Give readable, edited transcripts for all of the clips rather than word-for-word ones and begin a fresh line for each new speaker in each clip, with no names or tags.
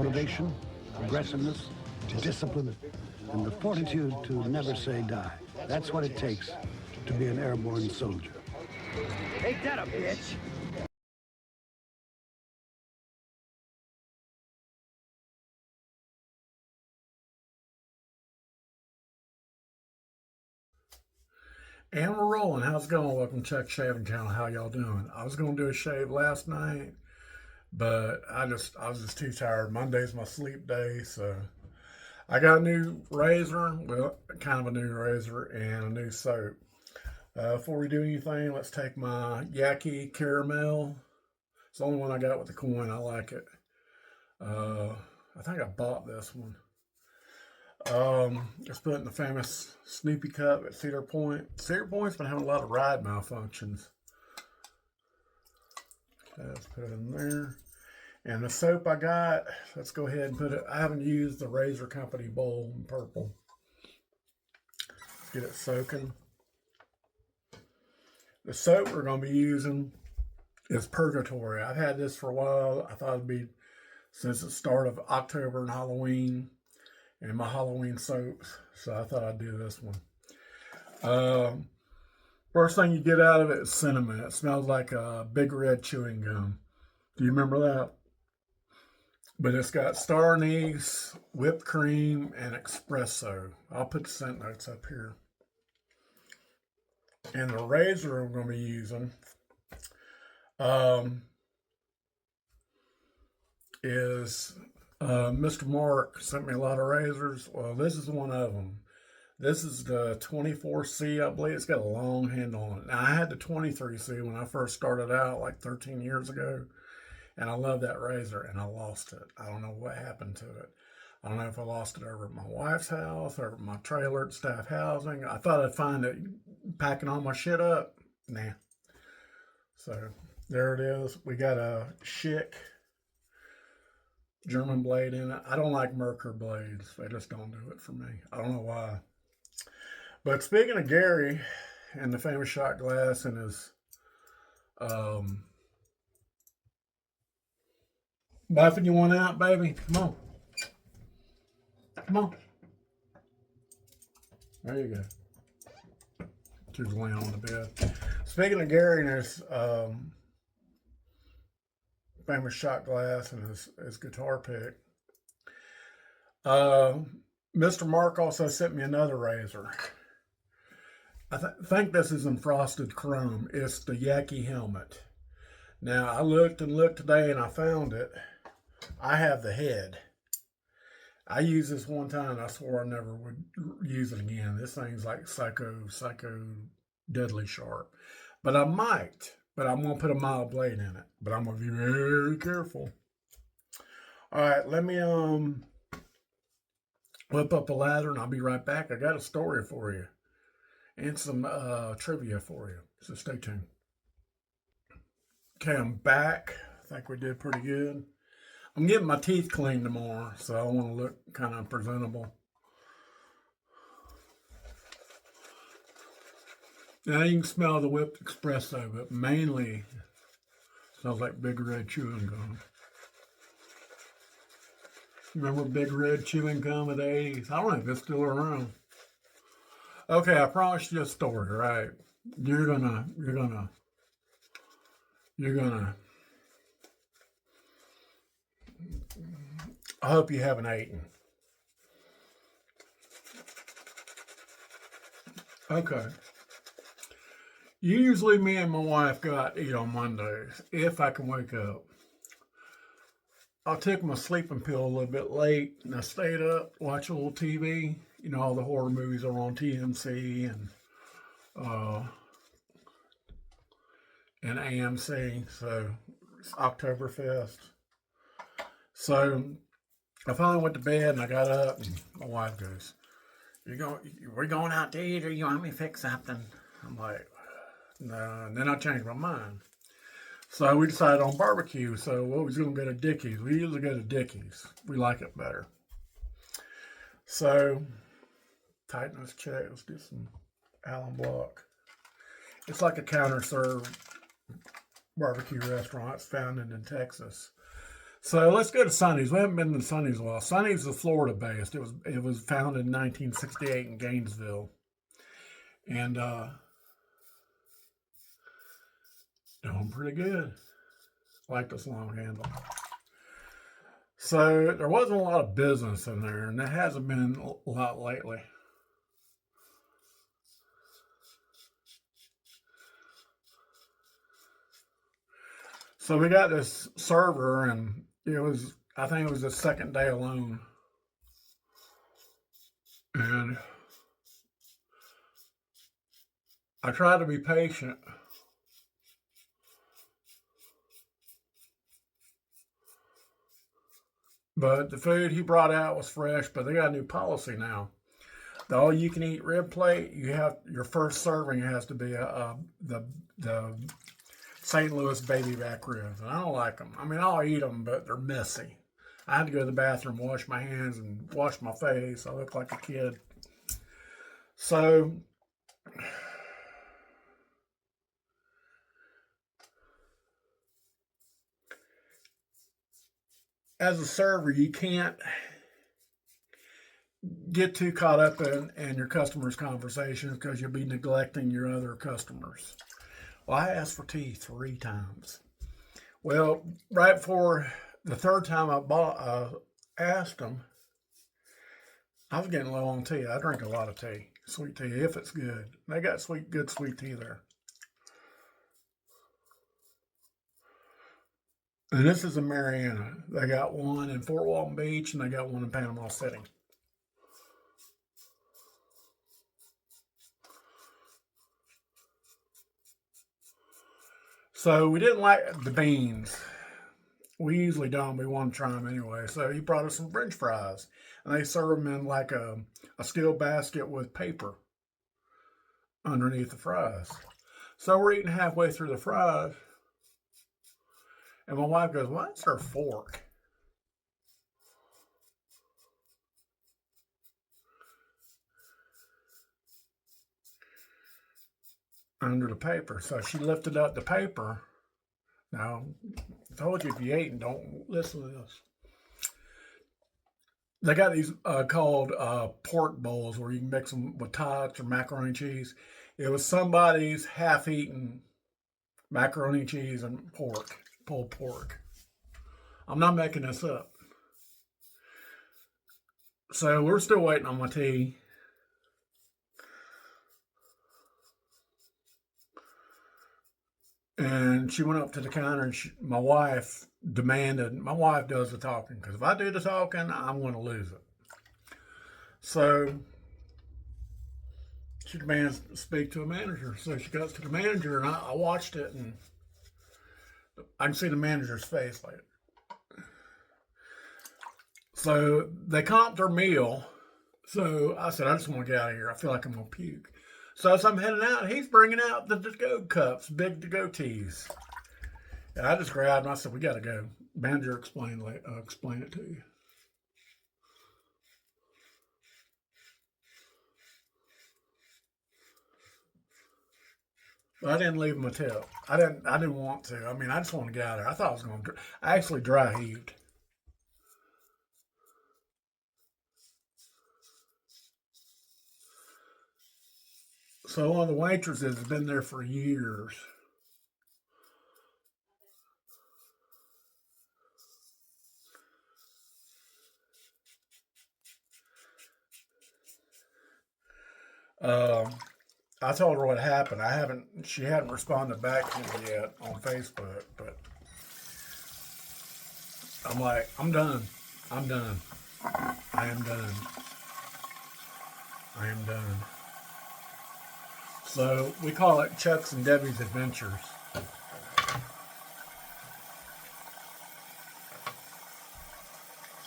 motivation, aggressiveness, discipline, and the fortitude to never say die. That's what it takes to be an airborne soldier.
Ain't that a bitch?
And we're rolling. How's it going? Welcome to Chuck Shaving Channel. How y'all doing? I was gonna do a shave last night, but I was just too tired. Monday's my sleep day, so I got a new razor, well, kind of a new razor, and a new soap. Before we do anything, let's take my Yaki Caramel. It's the only one I got with the coin. I like it. I think I bought this one. Let's put it in the famous Snoopy cup at Cedar Point. Cedar Point's been having a lot of ride malfunctions. Okay, let's put it in there. And the soap I got, let's go ahead and put it. I haven't used the Razor Company bowl in purple. Get it soaking. The soap we're going to be using is Purgatory. I've had this for a while. I thought it'd be since the start of October and Halloween. And my Halloween soaps, so I thought I'd do this one. First thing you get out of it is cinnamon. It smells like a big red chewing gum. Do you remember that? But it's got star anise, whipped cream, and espresso. I'll put the scent notes up here. And the razor I'm going to be using is Mr. Mark sent me a lot of razors. Well, this is one of them. This is the 24C, I believe. It's got a long handle on it. Now, I had the 23C when I first started out like 13 years ago, and I love that razor, and I lost it. I don't know what happened to it. I don't know if I lost it over at my wife's house or my trailer at staff housing. I thought I'd find it packing all my shit up. Nah. So, there it is. We got a Schick German blade in it. I don't like Merkur blades. They just don't do it for me. I don't know why. But speaking of Gary and the famous shot glass and his buffing you one out, baby? Come on. Come on. There you go. She's laying on the bed. Speaking of Gary and his famous shot glass and his guitar pick. Mr. Mark also sent me another razor. I think this is in frosted chrome. It's the Yaki helmet. Now, I looked and looked today and I found it. I have the head. I used this one time. I swore I never would use it again. This thing's like psycho deadly sharp. But I might. But I'm going to put a mild blade in it. But I'm going to be very careful. All right, let me whip up a ladder and I'll be right back. I got a story for you. And some trivia for you. So stay tuned. Okay, I'm back. I think we did pretty good. I'm getting my teeth cleaned tomorrow. So I want to look kind of presentable. Now you can smell the whipped espresso, but mainly smells like Big Red chewing gum. Remember Big Red chewing gum of the 80s? I don't know if it's still around. Okay, I promised you a story, right? You're gonna. I hope you haven't eaten. Okay. Usually me and my wife go out to eat on Mondays, if I can wake up. I took my sleeping pill a little bit late, and I stayed up, watch a little TV. You know, all the horror movies are on TMC and AMC, so it's Oktoberfest. So I finally went to bed, and I got up, and my wife goes, we're going out to eat, or you want me to fix something? I'm like, no, and then I changed my mind. So we decided on barbecue. So we was going to go to Dickey's. We usually go to Dickey's. We like it better. So, tighten this check. Let's do some Allen Block. It's like a counter-serve barbecue restaurant. It's founded in Texas. So let's go to Sonny's. We haven't been to Sonny's in a while. Sonny's is Florida based. It was founded in 1968 in Gainesville, and doing pretty good. Like this long handle. So there wasn't a lot of business in there, and there hasn't been a lot lately. So we got this server, and I think it was the second day alone. And I tried to be patient. But the food he brought out was fresh, but they got a new policy now. The all-you-can-eat rib plate, your first serving has to be the St. Louis baby back ribs. And I don't like them. I mean, I'll eat them, but they're messy. I had to go to the bathroom, wash my hands, and wash my face. I look like a kid. So, as a server, you can't get too caught up in your customers' conversations because you'll be neglecting your other customers. Well, I asked for tea 3 times. Well, right before the third time I asked them, I was getting low on tea. I drink a lot of tea, sweet tea, if it's good. They got good sweet tea there. And this is in Mariana. They got one in Fort Walton Beach, and they got one in Panama City. So we didn't like the beans. We usually don't. We want to try them anyway. So he brought us some French fries. And they serve them in like a steel basket with paper underneath the fries. So we're eating halfway through the fries. And my wife goes, "Why is there a fork?" Under the paper. So she lifted up the paper. Now, I told you if you ate and don't listen to this. They got these called pork bowls where you can mix them with tots or macaroni and cheese. It was somebody's half-eaten macaroni and cheese and pulled pork. I'm not making this up. So we're still waiting on my tea. And she went up to the counter, and my wife does the talking, because if I do the talking, I'm going to lose it. So she demands to speak to a manager. So she goes to the manager, and I watched it, and I can see the manager's face later. So they comped their meal. So I said, I just want to get out of here. I feel like I'm going to puke. So as I'm heading out, he's bringing out the to-go cups, big to-go teas. And I just grabbed them. I said, we got to go. Manager explain it to you. But I didn't leave him a tip. I didn't want to. I mean, I just want to get out of there. I thought I was going to. I actually dry heaved. So one of the waitresses has been there for years. I told her what happened. She hadn't responded back to me yet on Facebook, but I'm like, I'm done. I am done. I am done. So we call it Chuck's and Debbie's Adventures.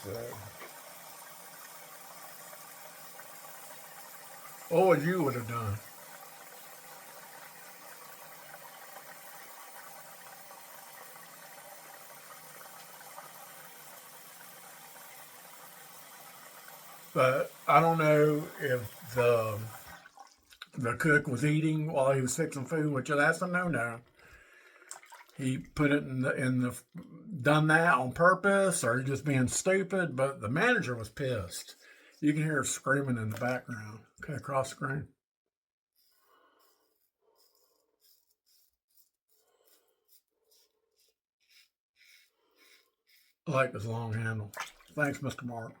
So, what would you have done? But I don't know if the cook was eating while he was fixing food, which that's a no-no. he put it in the done that on purpose or he just being stupid. But the manager was pissed. You can hear her screaming in the background. Okay, across the screen. I like this long handle. Thanks, Mr. Mark.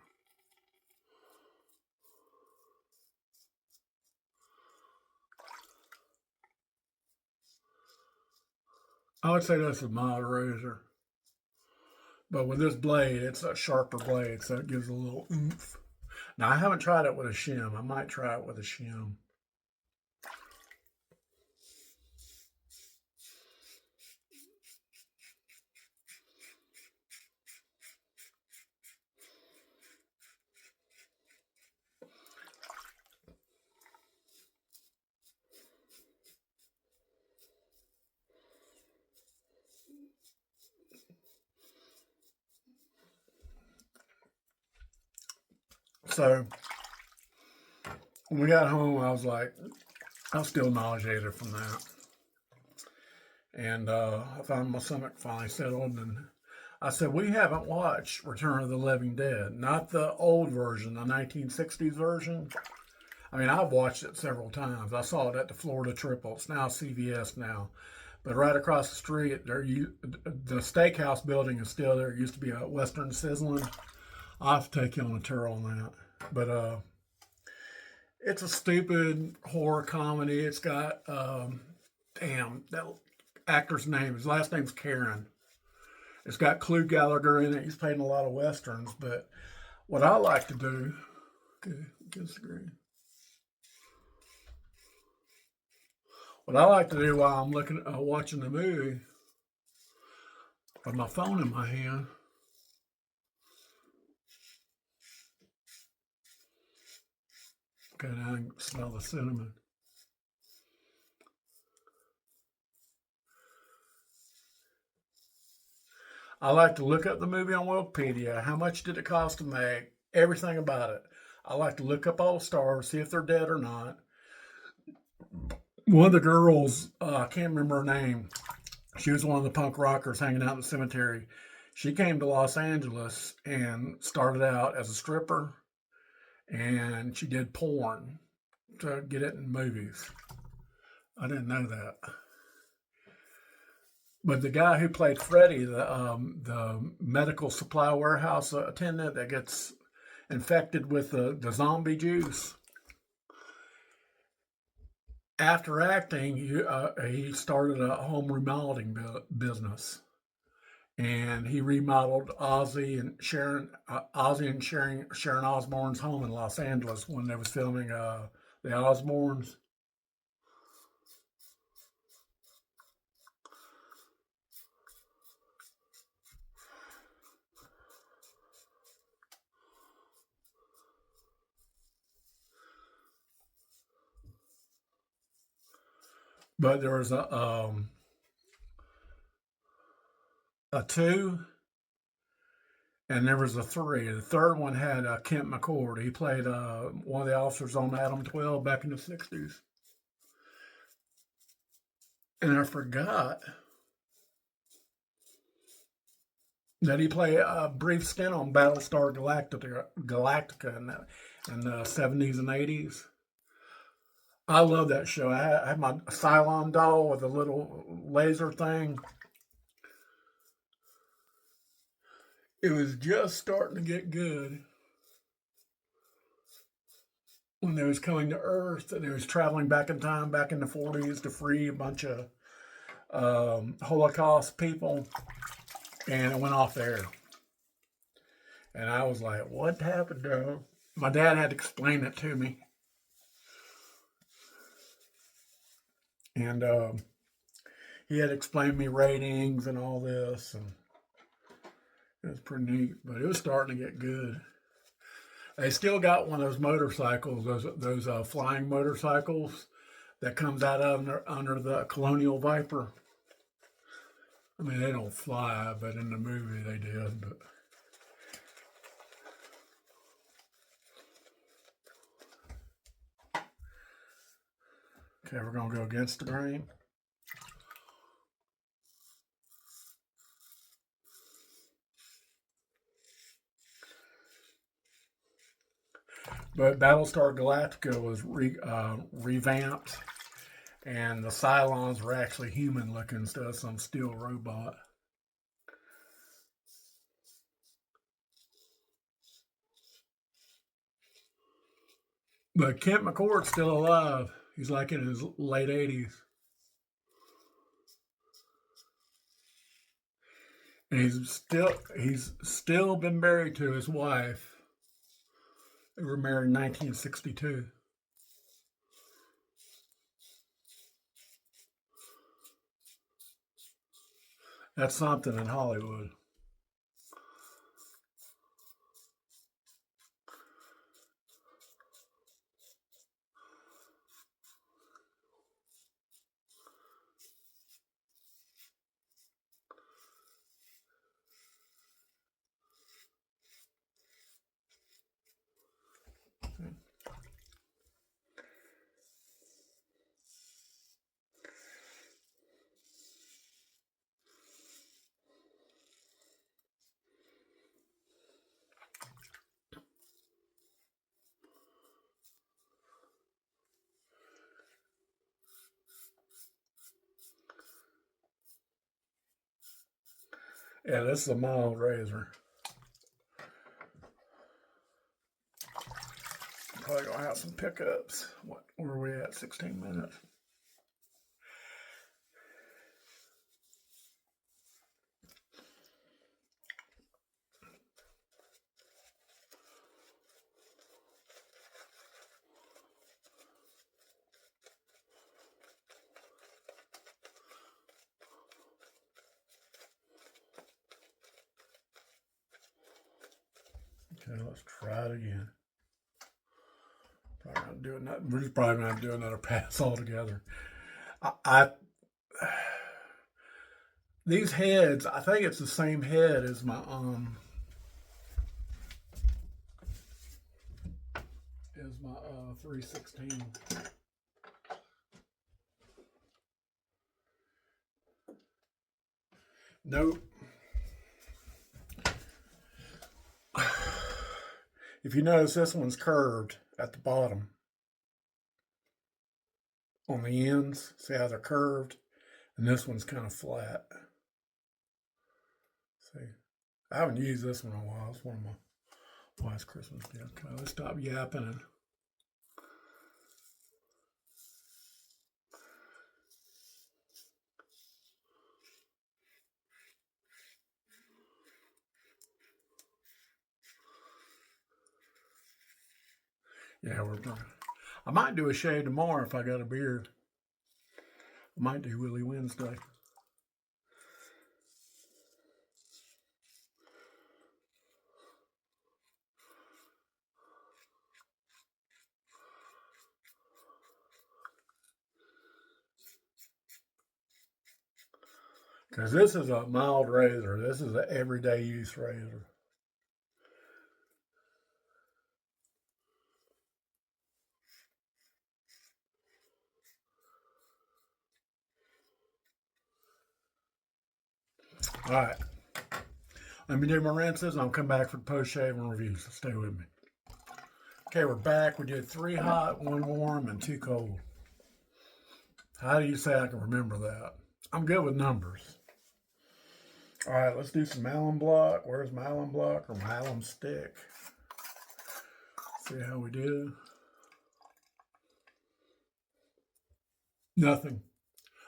I would say this is a mild razor. But with this blade, it's a sharper blade, so it gives a little oomph. Now, I haven't tried it with a shim. I might try it with a shim. So, when we got home, I was like, I was still nauseated from that. And I found my stomach finally settled. And I said, we haven't watched Return of the Living Dead, not the old version, the 1960s version. I mean, I've watched it several times. I saw it at the Florida Triple. It's now CVS now. But right across the street, the steakhouse building is still there. It used to be a Western Sizzling. I'll have to take you on a tour on that. But it's a stupid horror comedy. It's got, that actor's name, his last name's Karen. It's got Clu Gallagher in it. He's played in a lot of Westerns. But what I like to do, okay, get the screen. What I like to do while I'm watching the movie, with my phone in my hand, okay, now I can smell the cinnamon. I like to look up the movie on Wikipedia. How much did it cost to make? Everything about it. I like to look up all the stars, see if they're dead or not. One of the girls, I can't remember her name. She was one of the punk rockers hanging out in the cemetery. She came to Los Angeles and started out as a stripper, and she did porn to get it in movies. I didn't know that. But the guy who played Freddy, the medical supply warehouse attendant that gets infected with the zombie juice, after acting, he started a home remodeling business, and he remodeled Ozzy and Sharon Osbourne's home in Los Angeles when they was filming the Osbournes. But there was a two, and there was a three. The third one had Kent McCord. He played one of the officers on Adam 12 back in the 60s. And I forgot that he played a brief stint on Battlestar Galactica in the 70s and 80s. I love that show. I had my Cylon doll with a little laser thing. It was just starting to get good when they was coming to Earth and they was traveling back in time, back in the 40s to free a bunch of Holocaust people, and it went off there. And I was like, what happened, though? My dad had to explain it to me. And he had explained me ratings and all this, and it was pretty neat. But it was starting to get good. They still got one of those motorcycles, those flying motorcycles that comes out under the Colonial Viper. I mean, they don't fly, but in the movie they did. But okay, we're gonna go against the grain. But Battlestar Galactica was revamped, and the Cylons were actually human-looking instead of some steel robot. But Kent McCord's still alive. He's like in his late 80s. And he's still been married to his wife. They were married in 1962. That's something in Hollywood. Yeah, this is a mild razor. Probably gonna have some pickups. Where are we at? 16 minutes. Okay, let's try it again. Probably not doing that. We're just probably not doing another pass altogether. These heads, I think it's the same head as my 316. Nope. If you notice, this one's curved at the bottom. On the ends, see how they're curved? And this one's kind of flat. See, I haven't used this one in a while. It's one of my wife's Christmas gifts. Okay, let's stop yapping and yeah, I might do a shave tomorrow if I got a beard. I might do Willie Wednesday. Because this is a mild razor. This is an everyday use razor. All right. Let me do my rinses and I'll come back for the post-shave and reviews. So stay with me. Okay, we're back. We did 3 hot, 1 warm, and 2 cold. How do you say I can remember that? I'm good with numbers. All right, let's do some alum block. Where's my alum block or my alum stick? See how we do. Nothing.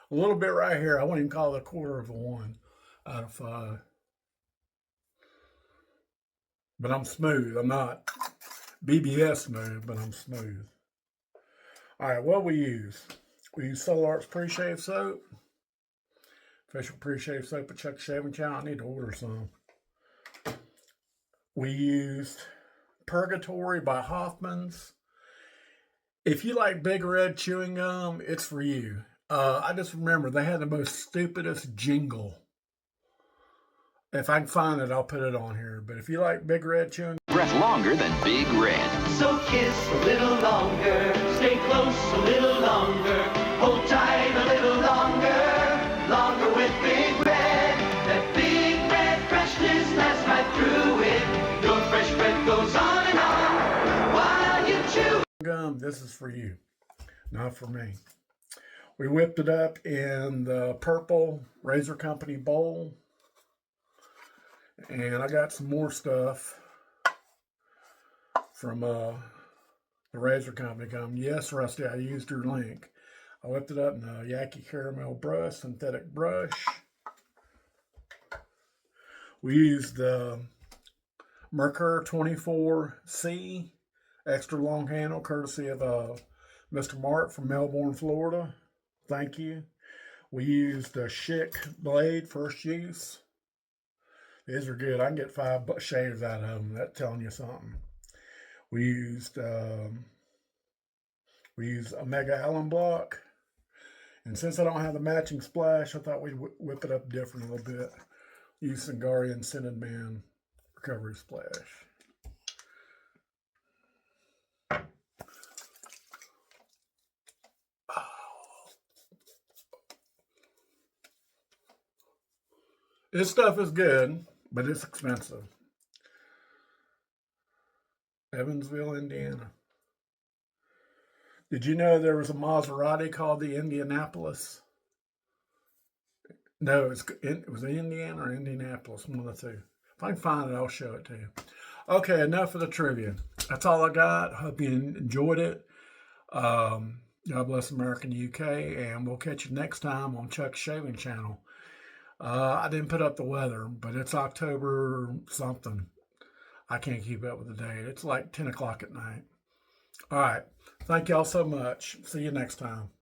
A little bit right here. I wouldn't even call it a 1/4 of a 1 out of 5. But I'm smooth. I'm not BBS smooth, but I'm smooth. All right, what we use? We use Solar Arts pre-shave soap. Official pre-shave soap at Chuck Shaving Channel. I need to order some. We used Purgatory by Hoffmans. If you like Big Red chewing gum, it's for you. I just remember they had the most stupidest jingle. If I can find it, I'll put it on here. But if you like Big Red chewing,
breath longer than Big Red.
So kiss a little longer, stay close a little longer, hold tight a little longer, longer with Big Red. That Big Red freshness lasts right through it. Your fresh breath goes on and on while you
this is for you, not for me. We whipped it up in the purple Razor Company bowl. And I got some more stuff from the Razor Company. Yes, Rusty, I used your link. I whipped it up in a Yankee Caramel brush, synthetic brush. We used the Mercur 24C extra long handle, courtesy of Mr. Mark from Melbourne, Florida. Thank you. We used a Schick blade, first use. These are good. I can get 5 shaves out of them. That's telling you something. We used a Mega Allen block. And since I don't have the matching splash, I thought we'd whip it up different a little bit. Use Singarian Scented Man recovery splash. This stuff is good, but it's expensive. Evansville, Indiana. Did you know there was a Maserati called the Indianapolis? No, it was Indiana or Indianapolis, one of the two. If I can find it, I'll show it to you. Okay, enough of the trivia. That's all I got. Hope you enjoyed it. God bless America and UK, and we'll catch you next time on Chuck's Shaving Channel. I didn't put up the weather, but it's October something. I can't keep up with the date. It's like 10 o'clock at night. All right. Thank y'all so much. See you next time.